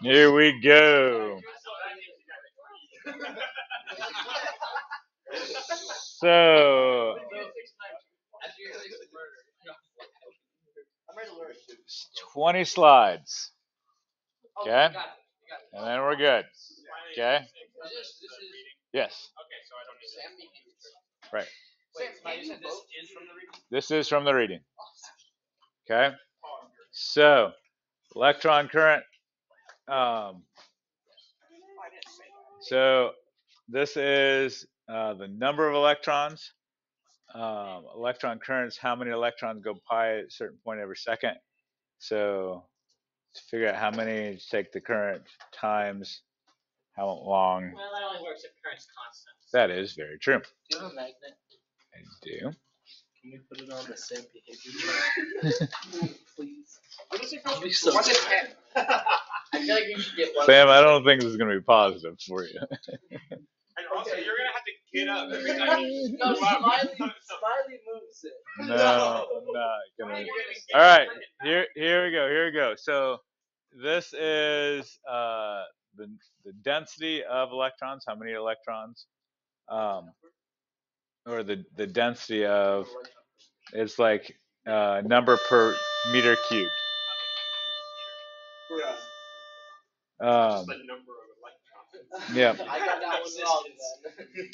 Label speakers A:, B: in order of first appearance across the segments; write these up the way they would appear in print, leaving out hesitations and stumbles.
A: Here we go. So, 20 slides. Okay? And then we're good. Okay? Yes. Right. This is from the reading. Okay? So, electron current. So, this is the number of electrons. Electron currents, how many electrons go by at a certain point every second. So, to figure out how many, take the current times how long.
B: Well, that only works if current's constant.
A: That is very true.
B: Do you have a magnet?
A: I do.
B: Can we put it on the same behavior? Please.
C: What is it called? 1 to 10.
B: I feel like you should get one.
A: Sam, I don't think this is going to be positive for you.
C: And also, you're going to have to get up every time.
B: No, Smiley moves it.
A: No, I'm not gonna. All right, here we go. Here we go. So this is the density of electrons. How many electrons? Or the density of, it's like number per meter cubed.
C: Just the number of electrons.
A: Yeah.
B: I got that one wrong then.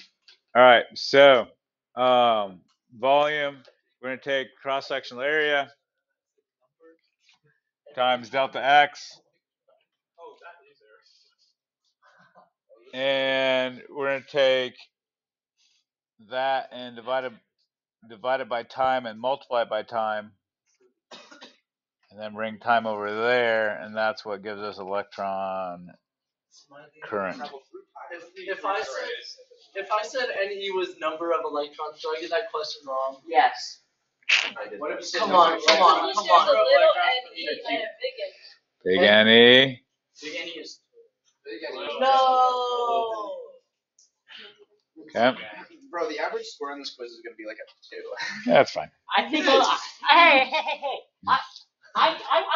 A: All right. So volume. We're going to take cross-sectional area times delta x. And we're going to take that and divide it by time and multiply it by time. And then bring time over there, and that's what gives us electron current.
B: If I said NE was number of electrons, do I get that question wrong? Yes.
C: What if you said
B: Come on.
D: There's a little NE and a big N.
A: Big NE.
C: Big N is
B: No.
A: Okay.
C: Bro, the average score on this quiz is going to be like a 2.
A: That's fine.
B: I think. Hey. I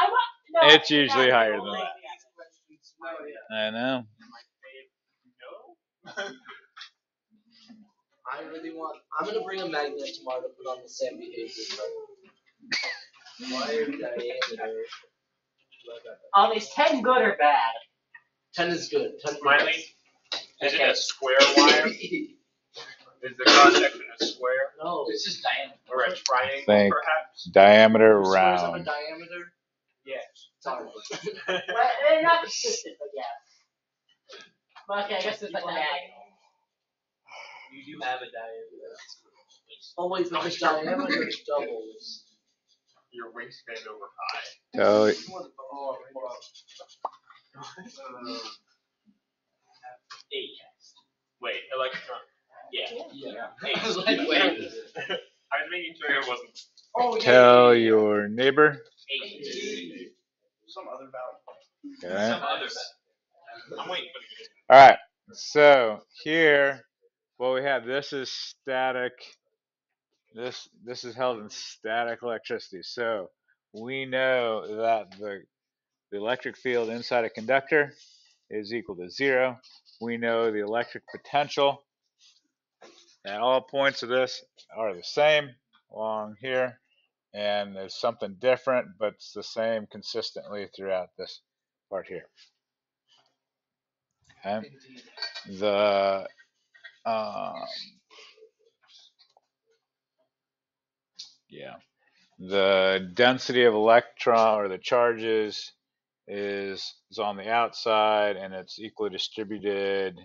B: want. No,
A: It's usually higher than that. I know.
B: I really want. I'm gonna bring a magnet tomorrow to put on the same behavior. Wire diameter. Are these 10 good or bad? 10 is good. 10
C: Smiley, is it a square wire? Is the cross section a square?
B: No, it's just diameter.
C: Or a triangle,
A: Think
C: perhaps?
A: diameter
B: Squares have a
A: round.
B: diameter.
C: Yes.
B: Sorry. Well, they're not consistent, but yeah. But okay, I guess it's like a diagonal.
C: You do have a diameter.
B: Oh wait, but the diameter doubles.
C: Your wingspan over high.
A: So
C: Eight. Wait, electron. Yeah.
B: I was like, wait.
C: I was making sure it wasn't.
B: Oh, yeah.
A: tell your neighbor.
C: 8. Some other value.
A: Okay.
C: Some other value. I'm waiting for
A: All right. So here, what we have, this is static. This is held in static electricity. So we know that the electric field inside a conductor is equal to 0. We know the electric potential at all points of this are the same along here. And there's something different, but it's the same consistently throughout this part here. Okay. The the density of electron or the charges is on the outside, and it's equally distributed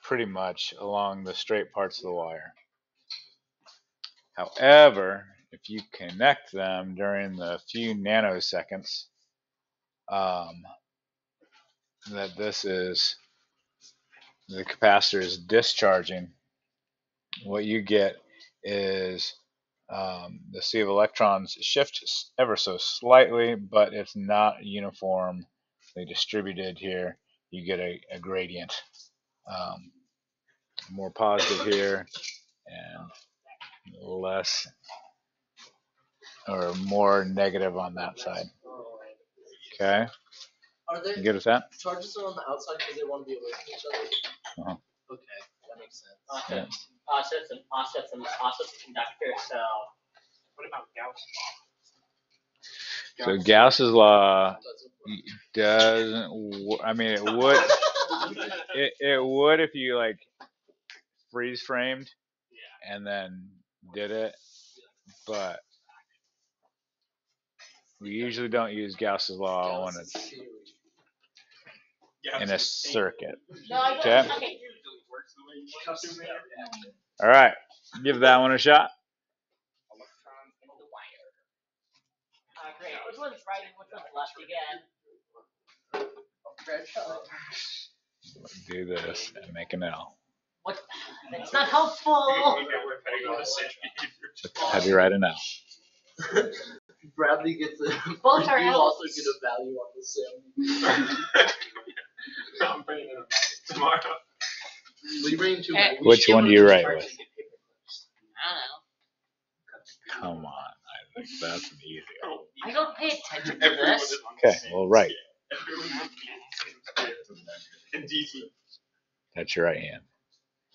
A: pretty much along the straight parts of the wire. However, if you connect them during the few nanoseconds that this is, the capacitor is discharging, what you get is the sea of electrons shift ever so slightly, but it's not uniformly distributed here. You get a gradient, more positive here and less or more negative on that side. Okay.
B: Are they
A: You good with that?
B: charges are on the outside because they want to be away from each other?
A: Uh-huh.
B: Okay, that makes sense.
A: Yeah.
E: Offset's a conductor, so.
C: What about Gauss?
A: So Gauss's law doesn't. I mean, it would. It would if you like freeze framed and then did it, but we usually don't use Gauss's law when it's in a circuit.
E: No, I
A: Okay.
E: don't. Okay.
A: All right, give that one a shot.
E: Great. Which one's right and which one's left again?
A: Do this and make an L.
E: What? That's not helpful.
A: Have you write an L?
B: Bradley gets a.
E: Both are
B: you
E: L's.
B: also get a value on the sim.
C: I'm bringing it tomorrow.
B: We bring two.
E: Hey.
A: Which one do you write with?
E: I don't know.
A: Come on, I think that's an easy one.
E: I don't pay attention to
C: Everyone
E: this.
C: is on
A: Okay,
C: the same
A: well, right.
C: scale. Everyone has to be in DC.
A: That's your right hand.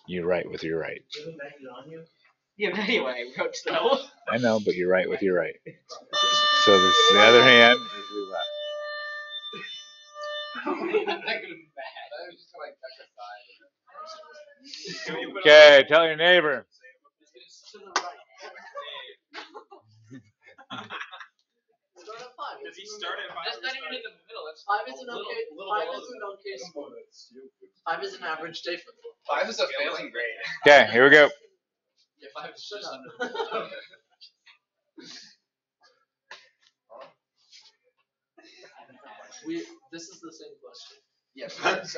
A: You write with your right.
E: Yeah, but anyway, I wrote so.
A: I know, but you write with your right. So this, the other hand is your left. Okay, tell your neighbor.
C: Does he start at 5?
E: That's not even in the middle. That's
B: 5 is an okay. 5 is an okay score. 5 is an average day for them.
C: 5 is a failing grade.
A: Okay, here we go.
B: Yeah, 5 is just under. This is the same question.
C: Yes.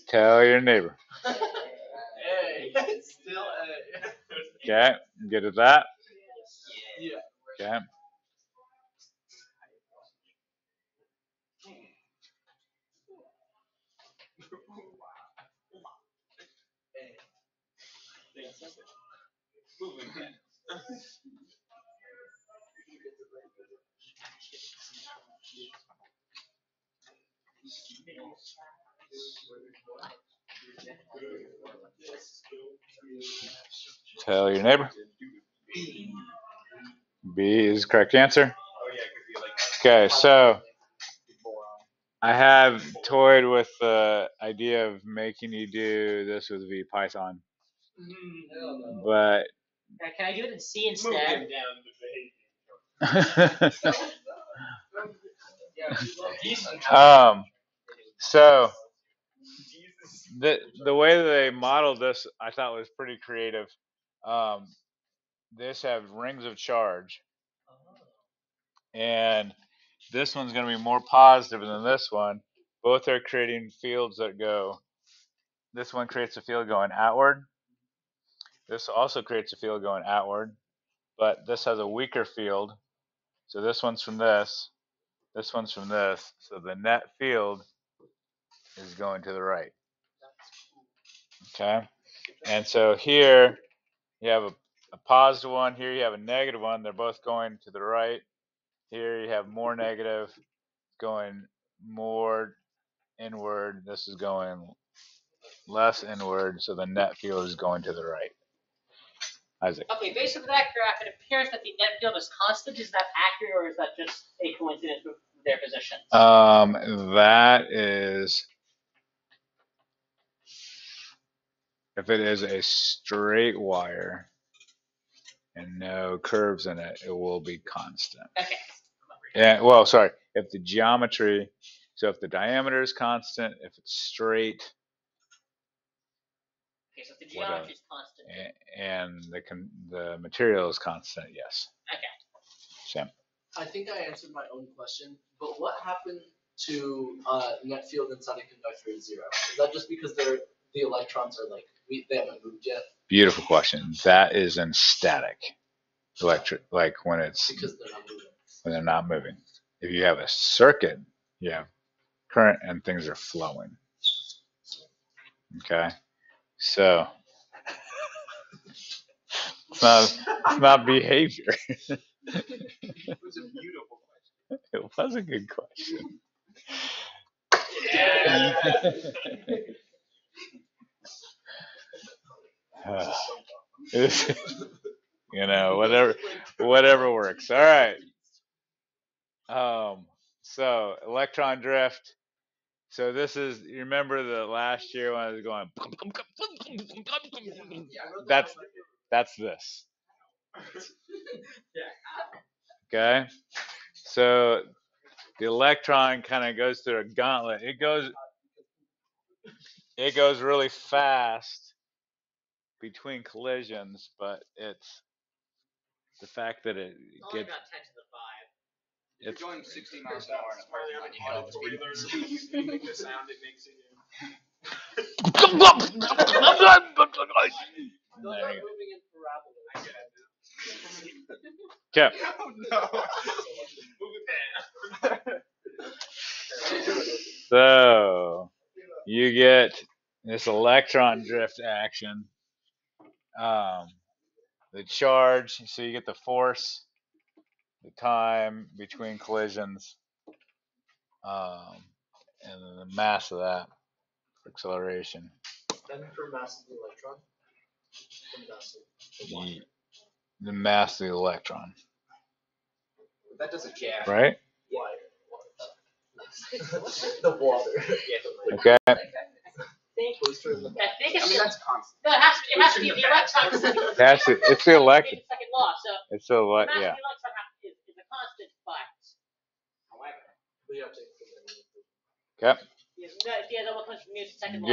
A: Tell your neighbor.
B: A. Still A.
A: Okay, you good with that?
B: Yeah.
A: Okay. Tell your neighbor. B is the correct answer. Okay, so I have toyed with the idea of making you do this with VPython, but
E: Can I do it in C instead?
A: so the way that they modeled this, I thought was pretty creative. This have rings of charge, and this one's going to be more positive than this one. Both are creating fields that go. This one creates a field going outward. This also creates a field going outward, but this has a weaker field. So this one's from this one's from this. So the net field is going to the right. Okay? And so here you have a positive one. Here you have a negative one. They're both going to the right. Here you have more negative going more inward. This is going less inward. So the net field is going to the right. Isaac.
E: Okay, based on that graph, it appears that the net field is constant. Is that accurate, or is that just a coincidence with their positions?
A: That is, if it is a straight wire and no curves in it, it will be constant.
E: Okay.
A: Yeah, well, sorry. If the geometry, so if the diameter is constant, if it's straight,
E: Okay, so if the geometry is constant.
A: and the material is constant, yes.
E: Okay.
A: Sam.
B: I think I answered my own question, but what happened to net field inside a conductor is 0? Is that just because the electrons are like they haven't moved yet?
A: Beautiful question. That is in static electric, like when it's
B: Because they're not moving.
A: when they're not moving. If you have a circuit, you have current and things are flowing. Okay, so it's not behavior.
C: It was a beautiful question.
A: It was a good question. You know, whatever works. All right. So electron drift. So this is, you remember the last year when I was going, that's this. Okay. So the electron kind of goes through a gauntlet. It goes really fast between collisions, but it's the fact that it
E: Only
A: gets,
E: about 10 to the 5.
C: If you're going 60 miles an hour in a parking lot, you get all the speed.
F: You make the sound it makes it.
B: Those are
A: There you
B: moving in parabola.
A: go. Okay.
F: Oh no. Move it.
A: So you get this electron drift action. The charge, so you get the force, the time between collisions, and then the mass of that for acceleration.
B: And for mass of the electron. For mass of the wire.
A: The mass of the electron,
F: That doesn't count.
A: right?
B: Wire. The water.
A: Okay.
E: I think it's
F: That's constant.
E: no, it has to be the electron.
A: It's the electron.
E: Second law. So
A: It's the
E: the mass
A: yeah.
E: of the electron is a constant, but however,
B: We have to.
A: Okay.
E: yeah, that one comes from Newton's second law.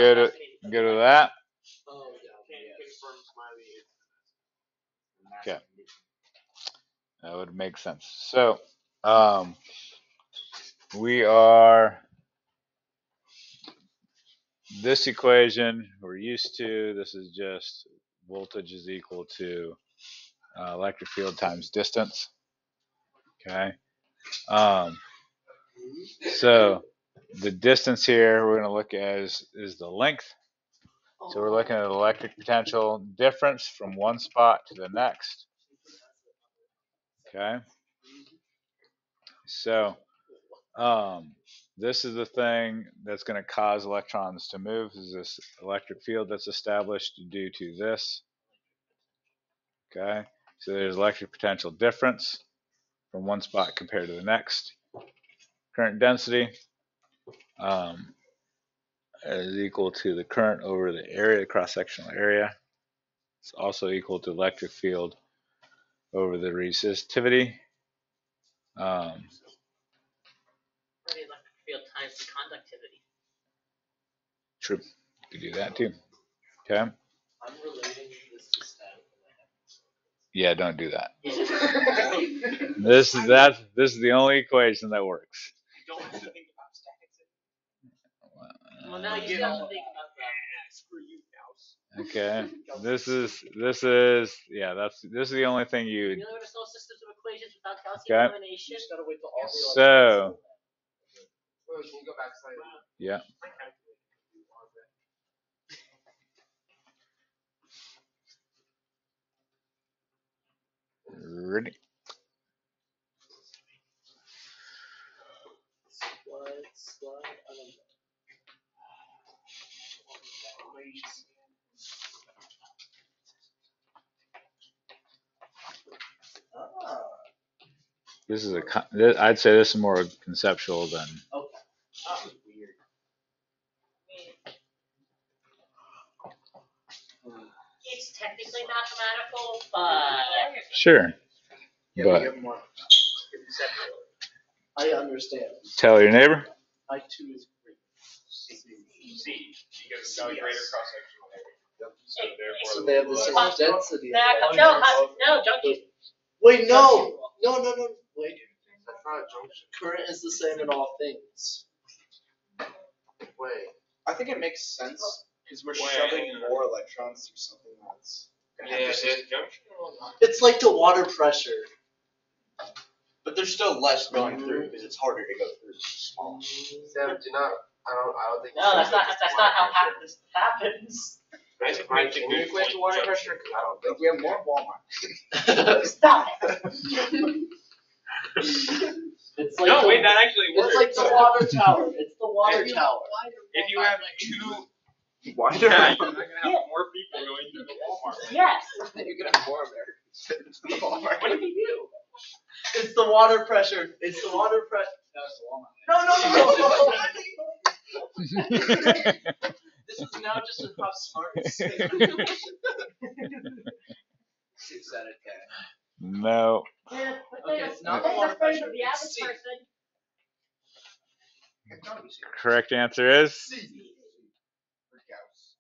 A: Go to that.
B: Oh yeah.
F: Confirm Smiley.
A: Okay. That would make sense. So, we are this equation we're used to. This is just voltage is equal to electric field times distance. Okay. So the distance here we're going to look at is the length. So we're looking at electric potential difference from one spot to the next. Okay. So this is the thing that's going to cause electrons to move, is this electric field that's established due to this. Okay. So there's electric potential difference from one spot compared to the next. Current density is equal to the current over the area, cross-sectional area. It's also equal to electric field over the resistivity.
E: the electric field times the conductivity.
A: True. You do that too. Okay.
B: I'm relating this to static.
A: Yeah, don't do that. This is the only equation that works.
F: Don't have to think about statics.
E: Well, now you still have to think about that.
F: Screw you, Gauss.
A: Okay. This is the only thing you.
E: You know to solve systems of equations without Gaussian
A: Okay.
E: elimination.
B: You just gotta wait till all the
A: So
F: Wait, can you go back slightly?
A: yeah. Ready.
B: slide. I don't know.
A: This is I'd say this is more conceptual than.
B: Okay. That was weird.
E: It's technically mathematical, but
A: Sure.
F: Yeah,
A: But
F: we have more.
B: I understand.
A: tell your neighbor.
B: I too is great.
F: C. Because it's got a greater cross-sectional area. So therefore,
B: So they have the same density.
E: no, junction.
B: Wait, no. Wait.
F: That's not a junction.
B: Current is the same in all things.
F: Wait.
C: I think it makes sense because we're
F: Wait.
C: shoving more electrons through something that's gonna have
F: Yeah,
C: resistance.
F: is junction or not?
B: It's like the water pressure.
C: But there's still less going through because it's harder to go through. Small.
F: Sam, do not. I don't think.
E: No, that's not how this happens.
F: I think we can equate to water pressure because I don't
C: If we have more Walmart.
E: Stop it.
B: It's like
C: No,
B: the,
C: wait, that actually works.
B: it's like the water tower. It's the water tower.
C: If you have two,
F: Why
C: yeah, you're not gonna have more people going to the Walmart.
E: Yes.
F: You're gonna have more Americans.
C: What do you do?
B: It's the water pressure. It's the water pressure.
F: That's Walmart.
B: No. This is now just a half smart.
F: 6 out of 10.
A: No.
E: Yeah, but
B: Okay,
E: they're
B: it's not
E: the
B: the water
E: phrase
B: pressure,
E: of the
B: it's
E: average
B: C.
E: person.
A: Correct answer is?
F: C. For cows.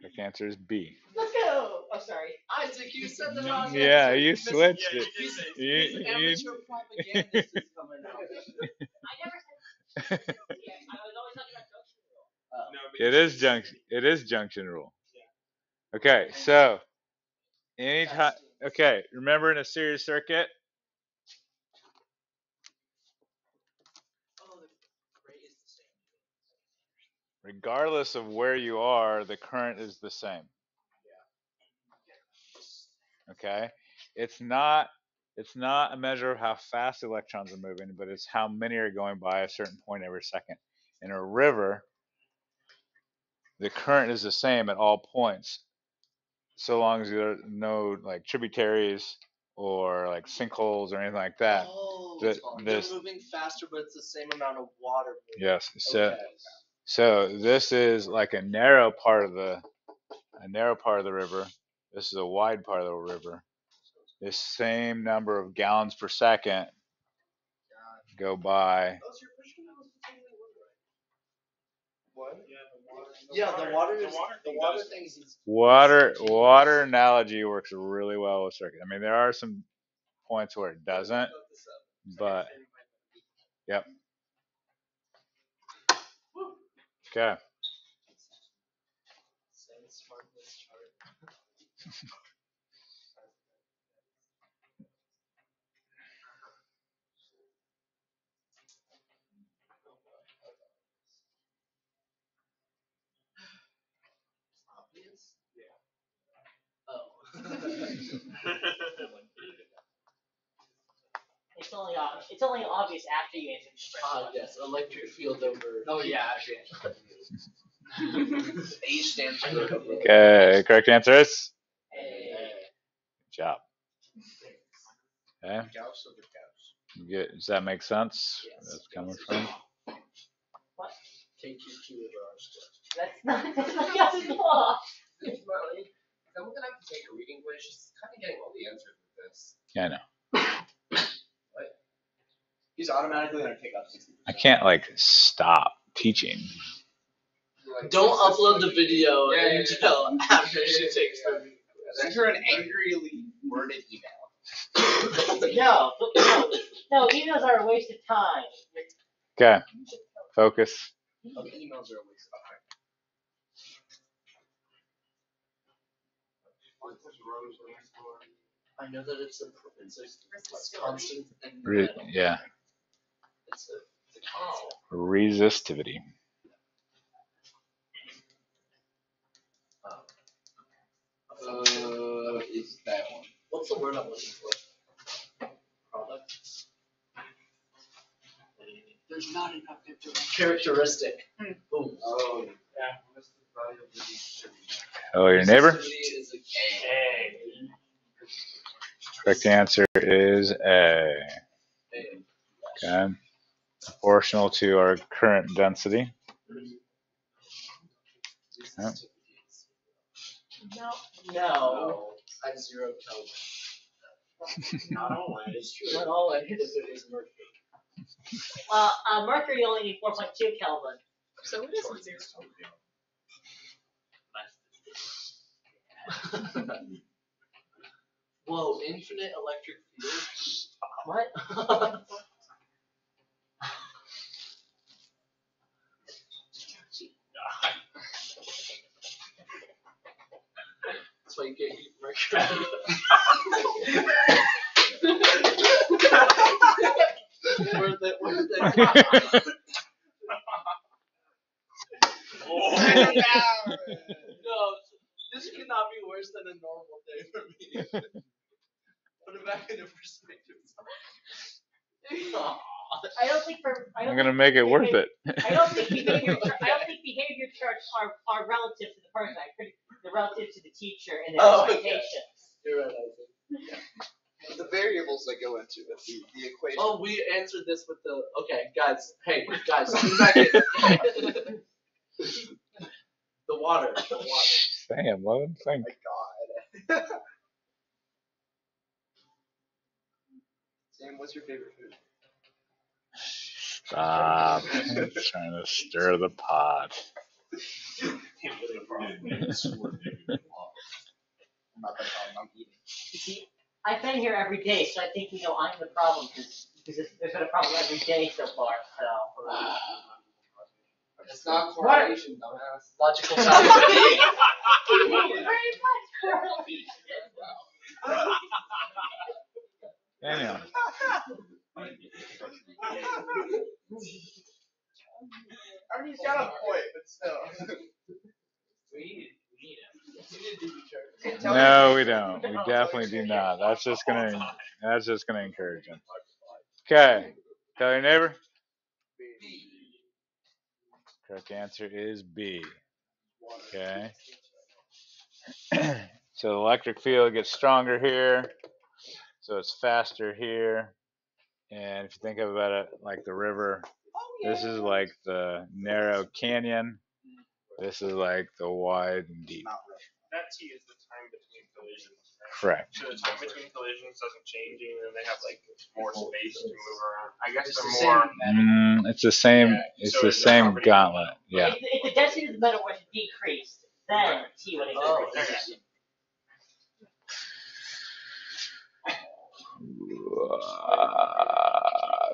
A: Correct answer is B.
E: Let's go. Oh, sorry.
B: Isaac, you said the wrong answer.
A: Yeah, you switched it.
B: He's
A: You-
B: amateur propagandist is coming out.
E: I never said. Yeah, I was always talking about junction rule.
C: No, but
A: It is junction. It is junction rule. Okay, so anytime. Okay, remember in a series circuit,
B: Oh, the rate is the same.
A: regardless of where you are, the current is the same. Okay, it's not a measure of how fast the electrons are moving, but it's how many are going by a certain point every second. In a river, the current is the same at all points, so long as there are no like tributaries or like sinkholes or anything like that.
B: Oh,
A: The-
B: they're
A: this-
B: moving faster, but it's the same amount of water moving.
A: Yes. So
B: Okay.
A: so this is like a narrow part of the river. This is a wide part of the river. This same number of gallons per second go by.
B: Oh, so you're pushing out the totally right. What?
C: yeah,
B: Yeah, the water
C: does.
B: things is
A: Water analogy works really well with circuit. I mean, there are some points where it doesn't, but yep. Okay.
B: obvious. Oh.
E: It's only obvious after you answer the question.
B: Yes, electric field over.
F: Oh yeah, actually. H stands for
A: Okay. Correct answer is.
B: Hey.
A: Good job. Okay.
F: Gauss over Gauss.
A: Does that make sense?
B: Yes.
A: Where that's coming from.
B: KQ2 over R squared.
E: That's not Gauss's law.
F: I'm gonna have to take a reading quiz. She's kind of getting all the answers with this.
A: Yeah, I know.
F: He's automatically gonna take up 60%.
A: I can't like stop teaching.
B: Don't upload the video
F: Yeah.
B: until after she takes the video.
F: Send her an angrily worded email.
E: No, emails are a waste of time.
A: Okay. Focus.
F: Okay, emails are a waste of time.
B: I know that it's a constant and
A: Yeah.
B: it's a constant.
A: Resistivity.
F: Is that one?
B: What's the word I'm looking for? Product.
F: There's not enough information.
B: Characteristic. Boom.
F: Oh,
A: Oh, your neighbor?
B: Resistivity is a
A: Correct answer is A. Okay. Proportional to our current density. Yep.
E: No.
B: At 0 Kelvin.
C: Not always.
B: Not always. If it is mercury.
E: Mercury only needs 4.2 Kelvin.
D: So it isn't zero.
B: Whoa, infinite electric field?
E: What?
B: That's why you can't eat mercury. Worth it. No, this cannot be worse than a normal day for me. Put it back into perspective.
E: I don't think
A: I'm gonna make it worth it.
E: I don't think behavior charts are relative to the person. They're relative to the teacher and their expectations.
B: You're right, Isaac.
G: But the variables that go into it, the equation.
B: Oh, we answered this with the. Okay, guys. Hey, guys, tune back in. The water.
A: Sam, let him think.
G: Oh my god. Sam, what's your favorite food?
A: Stop. I'm trying to stir the pot.
G: Not the problem, I'm eating.
E: See, I've been here every day, so I think I'm the problem because there's been a problem every day so far. So.
G: It's not correlation, dumbass.
B: Logical fallacy.
E: Very much correlation.
A: Daniel.
G: I mean, he's got a point, but still.
B: We need him.
A: No, we don't. We definitely do not. That's just gonna encourage him. Okay. Tell your neighbor. Correct answer is B. Okay. So the electric field gets stronger here. So it's faster here. And if you think about it like the river, this is like the narrow canyon. This is like the wide and deep.
F: That T is the time between collisions. Right?
A: Correct.
F: So the time between collisions doesn't change, and they have like more space to move around. I guess
B: It's
F: they're more.
A: It's the same.
F: Yeah,
A: It's
F: so
A: the
F: it's a
A: same
F: property.
A: gauntlet. Yeah.
E: If the density of the metal was decreased, then T would increase.
B: Okay.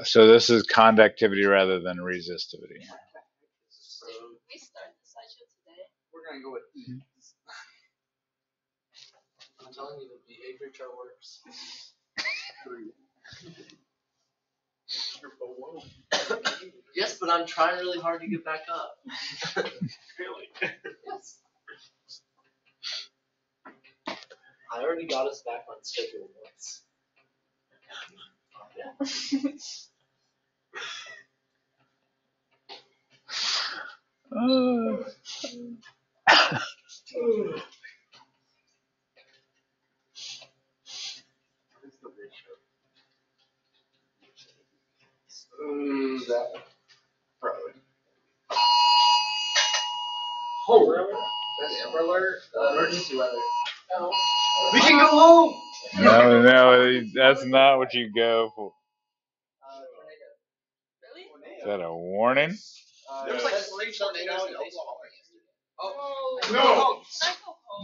A: So this is conductivity rather than resistivity.
D: We start the session today.
G: We're gonna go with E.
B: I'm telling you, the behavior chart works.
G: 3.
B: Yes, but I'm trying really hard to get back up.
F: Really?
B: Yes. I already got us back on schedule once. Yeah.
G: That one. Probably.
B: Oh, really?
G: That's Amber Alert.
B: Emergency weather.
D: No.
G: We can go home!
A: No, that's not what you go for.
D: Really?
A: Is that a warning?
G: There was like 3 tornadoes in Oklahoma.
D: Oh.
G: No.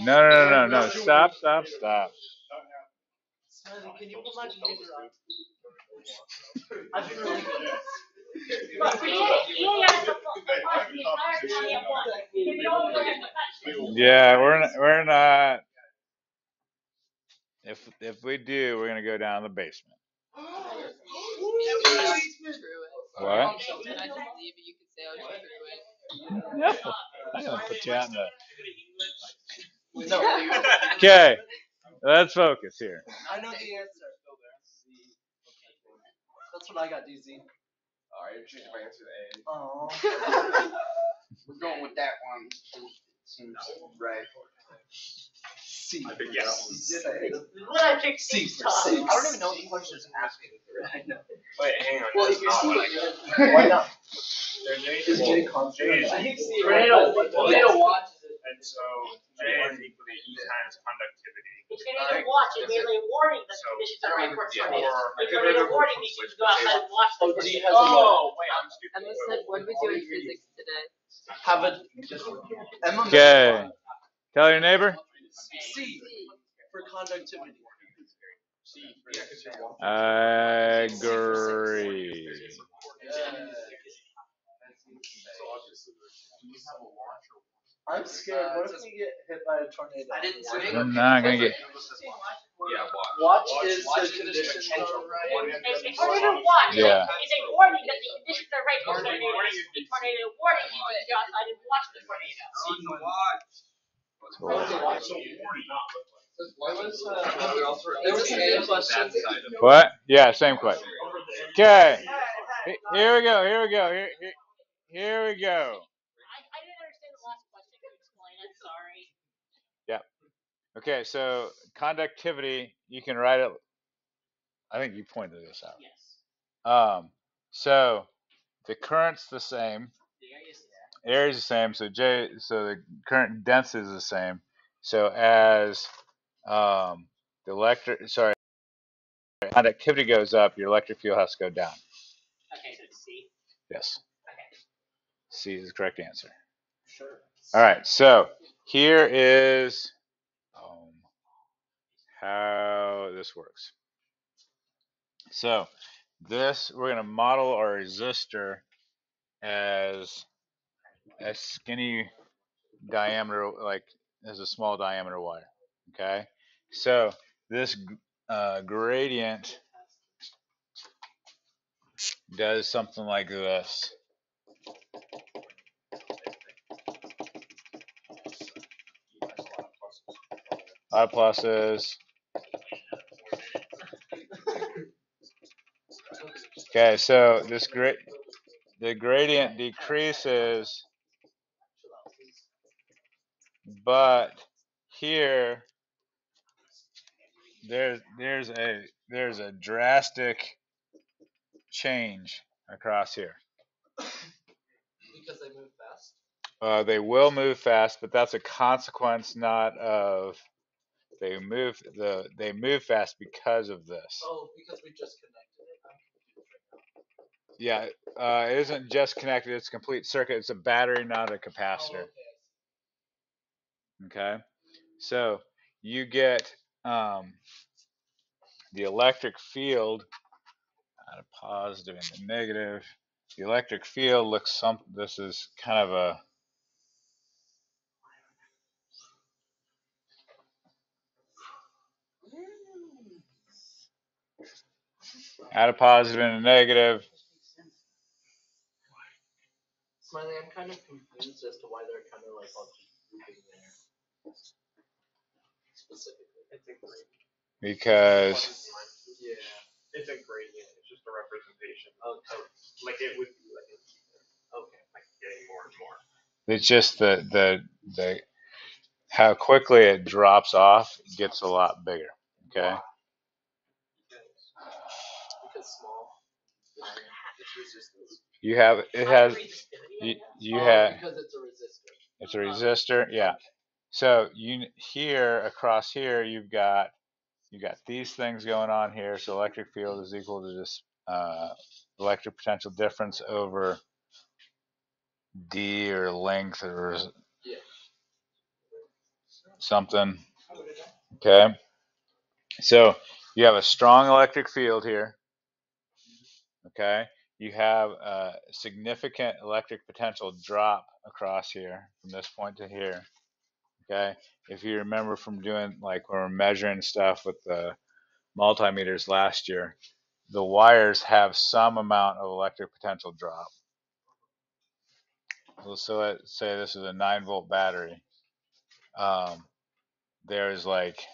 D: Can I go home?
A: No. Stop.
B: Smiley, can you put my behavior on? I've been really good.
E: But for EA has to watch the entire county at once. If you don't look at the country.
A: Yeah, we're not. If we do, we're gonna go down the basement.
D: Screw it.
A: What?
D: Can I just leave it? You can say I'll screw it.
A: No, I'm gonna put you out in the.
B: No.
A: Okay, let's focus here.
B: I know the answer. That's what I got, DZ.
G: Alright, you're choosing my answer A.
B: Oh.
G: We're going with that one. Seems right. C.
F: I think yes.
E: When I pick
B: C
E: C
B: for
E: top.
B: C.
G: I don't even know what the question is asking.
B: I know.
F: Wait, hang on.
G: Well,
F: that's
G: if you're
F: not
G: C,
F: what I got.
B: Why not?
F: There's A.
B: Just getting
F: J
B: confident.
F: is
B: I think C.
E: Tornado
B: watches it.
F: And so J is equal to E times conductivity.
E: It's gonna watch. It's merely a warning that the conditions are right for a tornado.
F: Or
E: A tornado warning means you can go outside and watch the
B: Oh, D
E: conditions.
B: has a
F: oh, wait, I'm stupid.
D: Emma said, what do we do in physics today?
B: Have a Emma.
A: Okay, tell your neighbor.
B: C for conductivity.
A: I agree.
B: I'm scared. What if we get hit by a tornado?
G: I didn't say
A: We're not gonna get.
F: Yeah,
B: Watch is the conditions are right.
E: A tornado watch
A: Yeah.
E: is a warning that the conditions are right for a tornado. A tornado warning means you can go outside and watch the tornado.
B: There was a question.
A: What? Yeah, same question. Okay. Here we go. Here we go. Here we go.
E: I didn't understand the last question. Can you explain it? Sorry.
A: Yeah. Okay. So conductivity, you can write it. I think you pointed this out.
E: Yes.
A: So the current's the same.
E: The area is
A: Area is the same. So the current density is the same. So as conductivity goes up, your electric field has to go down.
E: okay. So it's C.
A: Yes.
E: Okay.
A: C is the correct answer.
B: Sure.
A: All right. So here is how this works. So this, we're going to model our resistor as a skinny diameter, like as a small diameter wire. Okay. So this gradient does something like this. A lot of pluses. Okay, so the gradient decreases, but here there's a drastic change across here.
B: Because they move fast.
A: They will move fast, but that's a consequence, not of they move fast because of this.
B: Oh, because we just connected it.
A: Yeah, it isn't just connected; it's a complete circuit. It's a battery, not a capacitor.
B: Oh, okay.
A: Okay, so you get the electric field at a positive and a negative. The electric field looks something. This is kind of a at a positive and a negative.
B: Smiley, I'm kind of confused as to why they're kind of like all just grouping there. Specifically.
C: It's a gradient.
A: Because
B: Yeah.
C: It's a gradient. It's just a representation.
B: Okay.
C: Like it would be like
B: Okay.
C: like getting more and more.
A: it's just the how quickly it drops off gets a lot bigger. Okay.
B: Because small. It's resistance.
A: You have it has you have
B: Because it's a resistor.
A: it's a resistor. Yeah. So you here across here you got these things going on here. So electric field is equal to this electric potential difference over D or length or
B: Yeah.
A: something. Okay. So you have a strong electric field here. Okay. You have a significant electric potential drop across here from this point to here. Okay. If you remember from doing like when we're measuring stuff with the multimeters last year, the wires have some amount of electric potential drop. So let's say this is a 9-volt battery. There's like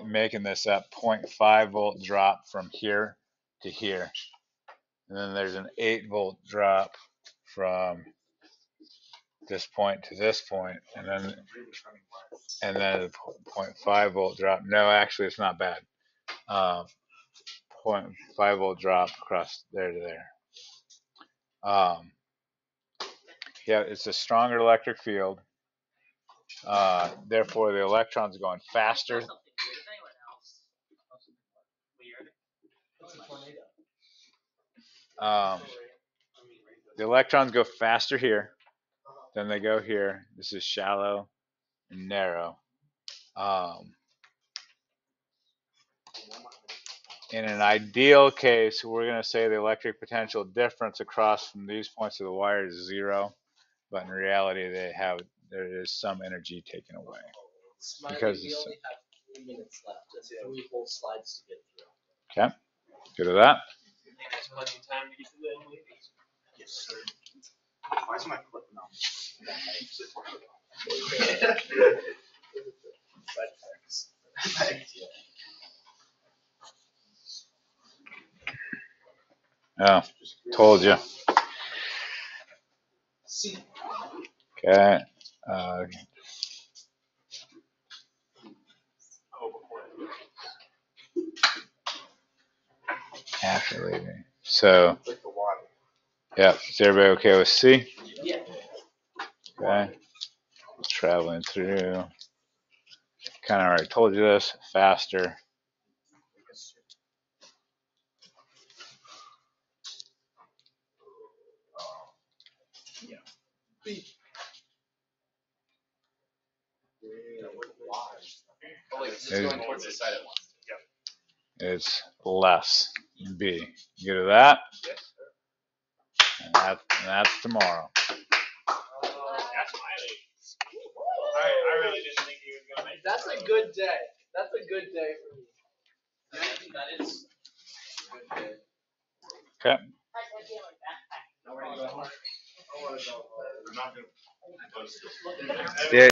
A: making this up 0.5 volt drop from here to here, and then there's an 8-volt drop from this point to this point, and then a 0.5 volt drop. No, actually, it's not bad. 0.5 volt drop across there to there. Yeah, it's a stronger electric field. Therefore, the electrons are going faster.
B: It's a tornado.
A: The electrons go faster here than they go here. This is shallow and narrow. In an ideal case, we're going to say the electric potential difference across from these points of the wire is 0, but in reality, there is some energy taken away.
B: Smiley,
A: Because
B: we only have 3 minutes left. That's 3 whole slides to get through.
A: Okay, good at that.
C: There's plenty of time to get to the ladies.
F: Yes, sir. Why is my foot numb?
B: Side effects.
A: Oh. Told you.
B: C.
A: Okay. After leaving. So,
G: Like the water.
A: yep. Is everybody okay with C?
B: Yeah.
A: Okay. Traveling through. Kind of already told you this. Faster.
B: B.
G: Oh, like just
A: Is-
G: going towards the side at once.
A: It's less. B. You go to that?
G: Yes.
A: And that's tomorrow.
C: That's Miley. I really didn't think he was gonna make it.
B: That's a good day. That's a good day for me.
G: Yeah, I think that is a good day.
A: Okay.
E: I feel like backpack.
G: Now we're gonna go home. I want to go home.
C: I'm not gonna.
A: Yeah.